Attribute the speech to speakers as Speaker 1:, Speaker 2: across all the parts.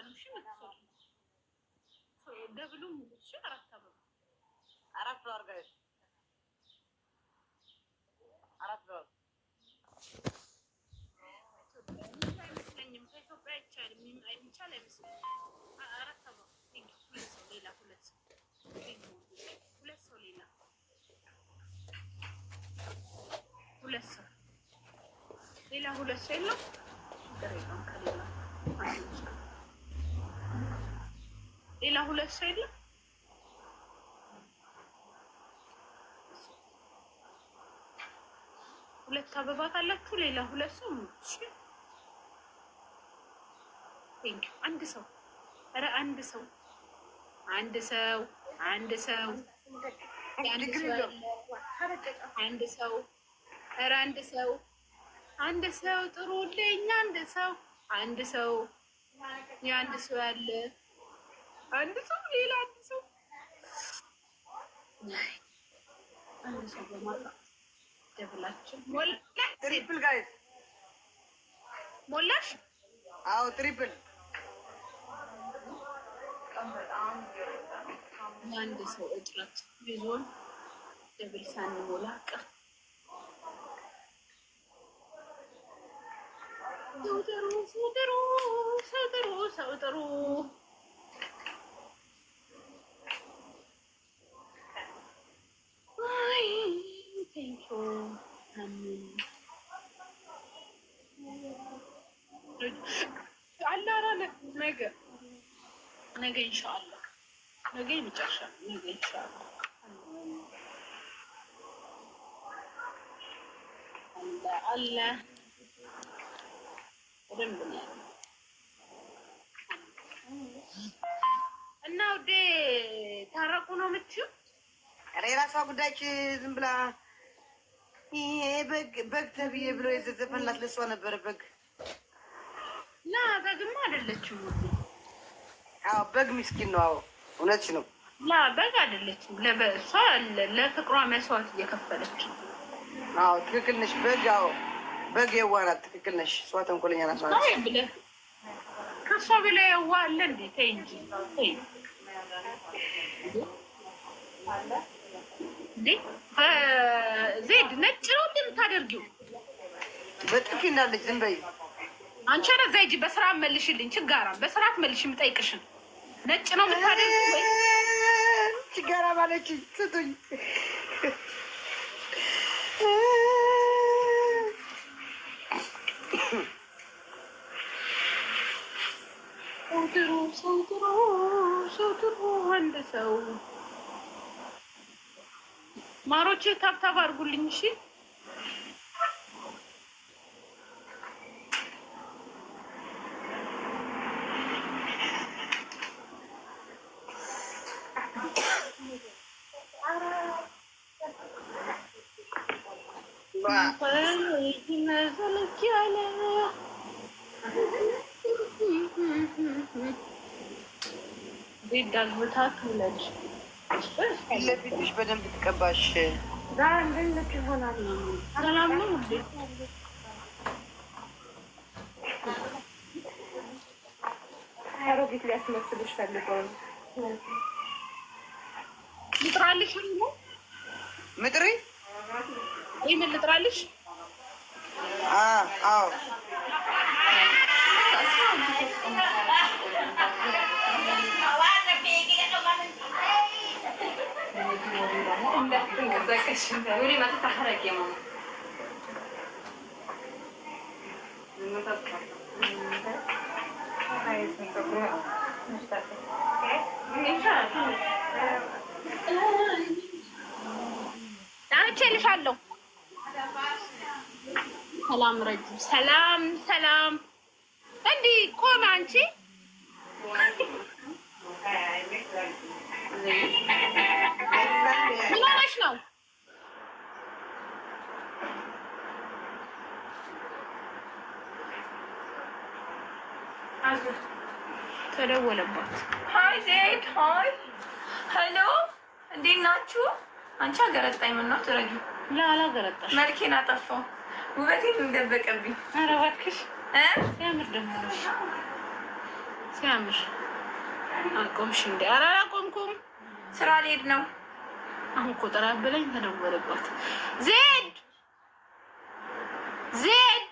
Speaker 1: ነው። እሺ ደብሉ እሺ 4 አበባ
Speaker 2: 4 ብር ጋይስ 4 ብር
Speaker 1: ከኢትዮጵያ አይቻልም። የሚቻል አይመስለኝም። 4 አበባ ሁለት ሰው ሌላ ሁለት ሰው ሌላ ሁለት ሰው የለም። ሌላ ሁለት ሰው የለም። ሁለት አበባ ካላችሁ ሌላ ሁለት ሰው እሺ። አንድ ሰው ኧረ አንድ ሰው ኧረ አንድ ሰው ጥሩልኝ። አንድ ሰው የአንድ ሰው ያለ አንድ ሰው ሌላ አንድ ሰው በማታ ደብላችን
Speaker 2: ትሪፕል ጋይስ
Speaker 1: ሞላሽ?
Speaker 2: አዎ ትሪፕል
Speaker 1: የአንድ ሰው እጥረት ይዞን ደብል ሳንሞላ ቀር ሰው ጥሩ ነገ ኢንሻአላህ ነገ መጨረሻ ነገ ኢንሻአላህ አላህ እና ወደ ታረቁ ነው የምትይው?
Speaker 2: ኧረ የራሷ ጉዳይች ዝም ብላ ይሄ በግ ተብዬ ብሎ የዘዘፈንላት ለሷ ነበረ። በግ
Speaker 1: ላ በግማ አይደለችም።
Speaker 2: አዎ በግ ምስኪን ነው። አዎ እውነትሽ ነው።
Speaker 1: ላ በግ አይደለችም። ለበሷ ለፍቅሯ መስዋዕት እየከፈለች።
Speaker 2: አዎ ትክክል ነሽ። በግ አዎ በግ የዋህ ናት። ትክክል ነሽ። እሷ ተንኮለኛ ናት ማለት ነው። ከእሷ በላይ የዋህ አለ እንዴ? ተይ እንጂ ተይ እንዴ። ዜድ ነጭ ነው እንደምታደርጊው በጥፊ እንዳለች ዝም በይ አንቺ። ኧረ ዘይጂ በስርዓት መልሽልኝ። ችጋራ በስርዓት መልሽ። የምጠይቅሽን ነጭ ነው የምታደርጊው ወይ? ችጋራ ማለች ስጡኝ። ሰው ጥሩ አንድ ሰው ማሮቼ ታብታብ አድርጉልኝ እሺ። ቤት ዳግምታ ትውለድ ፊት ለፊትሽ በደንብ ትቀባሽ። ዛንደነት ይሆናል። ሰላም ነው እንዴ? አሮጊት ሊያስመስልሽ ፈልገው ነው። ልጥራልሽ ነው ምጥሪ ምን ልጥራልሽ? አዎ አንቺልሻለሁ። ሰላም ረጁ ሰላም እንዲህ ቆመ አንቺ ምን ሆነሽ ነው? ተደወለባት።
Speaker 3: ሀይ ዜድ ሀይ ሄሎ እንዴት ናችሁ? አንቺ አገረጣኝ። ምነው ትረጁ?
Speaker 1: ላላገረጣሽ
Speaker 3: መልኬን አጠፋው፣ ውበቴን እንደበቀብኝ።
Speaker 1: ኧረ እባክሽ ያምር ደግሞ
Speaker 2: ሲያምር አቆምሽ እንዴ? ኧረ አላቆምኩም።
Speaker 3: ስራ ልሄድ ነው።
Speaker 2: አሁን እኮ ጥራ ብለኝ ተደወለባት። ዜድ ዜድ፣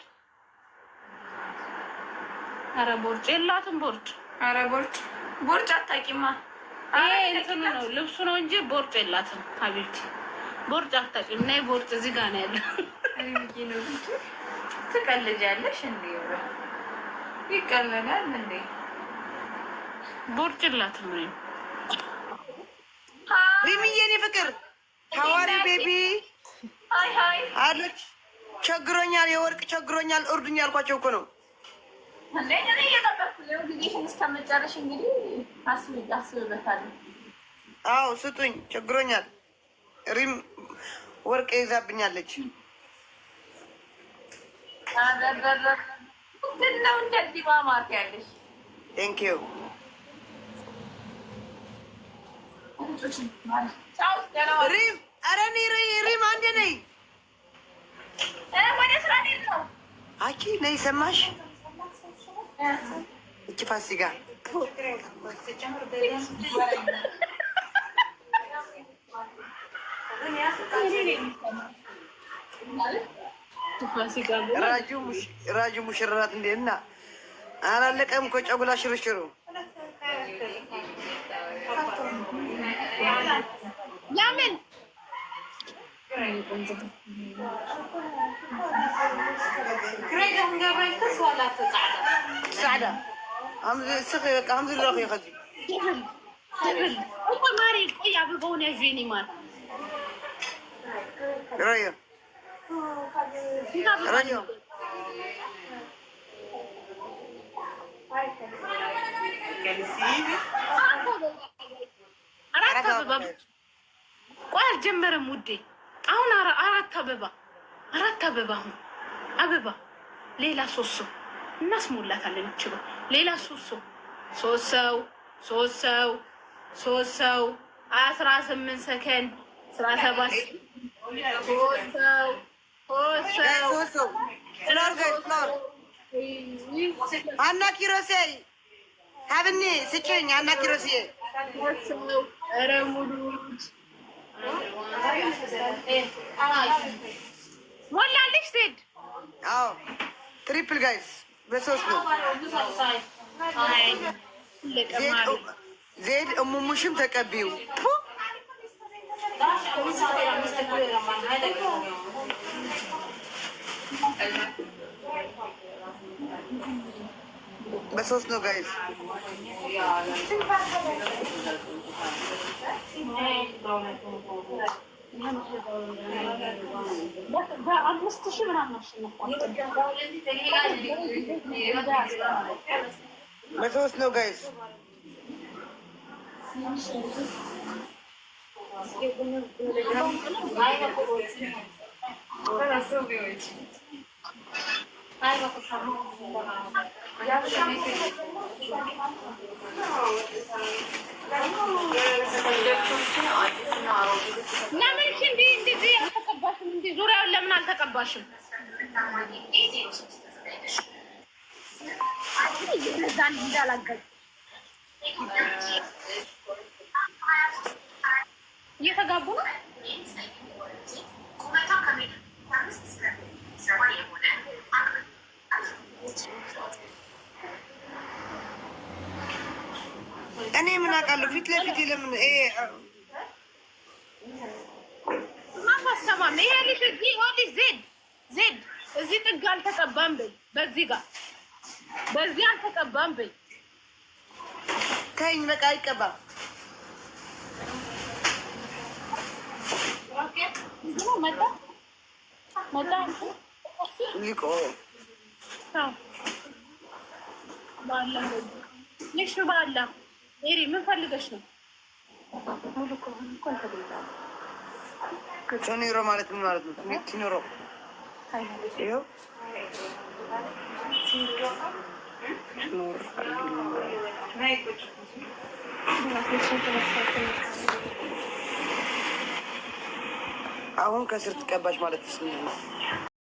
Speaker 2: ኧረ ቦርጭ የላትም። ቦርጭ አታውቂማ። ይሄ እንትኑ ነው ልብሱ ነው እንጂ ቦርጭ የላትም። ሀቢብቲ ቦርጭ አታውቂም። እና ቦርጭ እዚህ ጋር ነው ያለው።
Speaker 3: ትቀልጃለሽ እንዴ? ይቀለዳል እንዴ?
Speaker 2: ቦርጭ የላትም።
Speaker 4: ሪሚዬ የኔ ፍቅር ሀዋሪ ቤቢ
Speaker 3: ሀይ
Speaker 4: አለች። ቸግሮኛል፣ የወርቅ ቸግሮኛል፣ እርዱኝ ያልኳቸው እኮ ነው።
Speaker 3: እንዴ እኔ እየጠበቅኩ ነው ጊዜሽን እስከመጨረሽ። እንግዲህ አስብበታለሁ።
Speaker 4: አዎ ስጡኝ፣ ቸግሮኛል። ሪም ወርቅ ይዛብኛለች።
Speaker 3: ምንድን ነው እንደዚህ ማማት ያለሽ?
Speaker 4: ቴንኪዩ ሪም። ኧረ ሪም አንዴ ነይ፣
Speaker 3: ወደ ስራ ሄድ ነው።
Speaker 4: አቺ ነይ፣ ሰማሽ? እቺ ፋሲካ ራጁ ሙሽራት እንዴት እና አላለቀም እኮ ጨጉላ ሽርሽሩ።
Speaker 2: ለምን
Speaker 4: ጻዕዳ ስኺ በቃ ከምዚ ዝረኽዮ ከዚ
Speaker 2: ድብል እኮ ማሪ ቆይ አበባውን ያዥኒ ማር
Speaker 4: ረዮ ረዮ
Speaker 2: አራት አበባ ቆይ አልጀመረም ውዴ። አሁን አራት አበባ አሁን አበባ ሌላ 3 ሰው እናስሞላታለን። ይችላል ሌላ 3 ሰው 18 ሰከንድ 17 ሰው
Speaker 4: አና ኪሮሴ ሀብኒ ስጭኝ። አና ኪሮሴ
Speaker 2: ኧረ ሙሉት ሞላልሽ ዜድ።
Speaker 4: አዎ ትሪፕል ጋይስ በ3 ነው። ዜድ እሙሙሽም ተቀቢው በ3 ነው ጋይስ።
Speaker 2: በ5 ሺህ ምናምን
Speaker 4: በ3 ነው ጋይስ።
Speaker 2: ለምን እንደዚህ አልተቀባሽም? እንደ ዙሪያውን ለምን አልተቀባሽም? እየተጋቡ ነው። እኔ ምን አውቃለሁ? ፊት ለፊት ለምን ማማሰማም ይሄ ልጅ ዜድ እዚህ ጥግ አልተቀባም በይ፣ በዚህ አልተቀባም በይ።
Speaker 4: ተይኝ በቃ አይቀባም።
Speaker 2: መጣ
Speaker 4: ሊቆ
Speaker 2: ባላ ኤሪ ምን ፈልገሽ ነው?
Speaker 4: ቲኖሮ ማለት ምን ማለት ነው? ቲኖሮ ይኸው አሁን ከስር ትቀባሽ ማለት ነው።